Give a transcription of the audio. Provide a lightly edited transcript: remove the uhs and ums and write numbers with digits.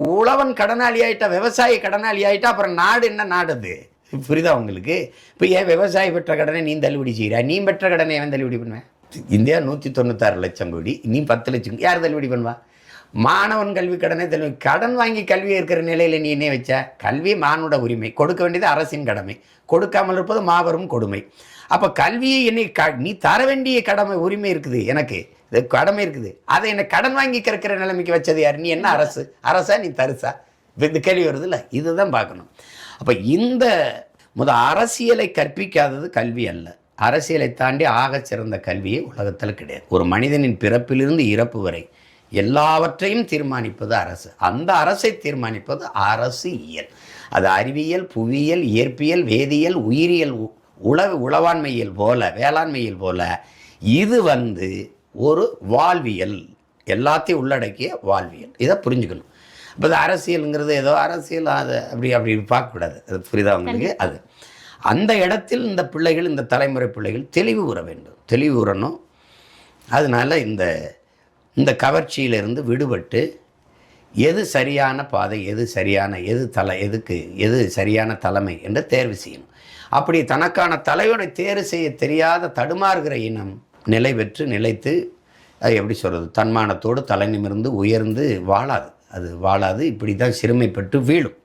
உழவன் கடனாளி ஆயிட்டா, விவசாயி கடனாளி ஆயிட்டா, அப்புறம் நாடு என்ன நாடு அது? புரியுதா உங்களுக்கு? இப்போ ஏன் விவசாயி பெற்ற கடனை நீ தள்ளுபடி செய்கிற? நீ பெற்ற கடனை எவன் தள்ளுபடி பண்ணுவேன்? இந்தியா 196 லட்சம் கோடி, நீ 10 லட்சம், யார் தள்ளுபடி பண்ணுவா? மாணவன் கல்வி கடனை கடன் வாங்கி கல்வி இருக்கிற நிலையில் நீ என்ன வச்ச? கல்வி மானுட உரிமை, கொடுக்க வேண்டியது அரசின் கடமை, கொடுக்காமல் இருப்பது மாபெரும் கொடுமை. அப்போ கல்வியை என்னை நீ தர வேண்டிய கடமை உரிமை இருக்குது, எனக்கு இது கடமை இருக்குது, அதை என்னை கடன் வாங்கி கற்கிற நிலைமைக்கு வச்சது யார்? நீ என்ன அரசு? அரசா நீ தருசா? இந்த கேள்வி வருது இல்லை? இதுதான் பார்க்கணும். அப்போ இந்த அரசியலை கற்பிக்காதது கல்வி அல்ல. அரசியலை தாண்டி ஆக சிறந்த கல்வியே உலகத்தில் கிடையாது. ஒரு மனிதனின் பிறப்பிலிருந்து இறப்பு வரை எல்லாவற்றையும் தீர்மானிப்பது அரசு. அந்த அரசை தீர்மானிப்பது அரசு இயல். அது அறிவியல், புவியியல், இயற்பியல், வேதியியல், உயிரியல், உளவாண்மையியல் போல, வேளாண்மையில் போல இது ஒரு வாழ்வியல், எல்லாத்தையும் உள்ளடக்கிய வாழ்வியல். இதை புரிஞ்சுக்கணும். இப்போ இது அரசியலுங்கிறது ஏதோ அரசியல் அது அப்படி பார்க்கக்கூடாது. அது புரியுதா உங்களுக்கு? அது அந்த இடத்தில் இந்த பிள்ளைகள், இந்த தலைமுறை பிள்ளைகள் தெளிவு கூற வேண்டும், தெளிவு கூறணும். அதனால் இந்த கவர்ச்சியிலிருந்து விடுபட்டு எது சரியான பாதை, எது சரியான, எது சரியான தலைமை என்று தேர்வு செய்யணும். அப்படி தனக்கான தலைவனை தேர்வு செய்ய தெரியாத தடுமாறுகிற இனம் நிலை பெற்று நிலைத்து, அது எப்படி சொல்கிறது, தன்மானத்தோடு தலை நிமிர்ந்து உயர்ந்து வாழாது. அது வாழாது. இப்படி தான் சிறுமைப்பட்டு வீழும்.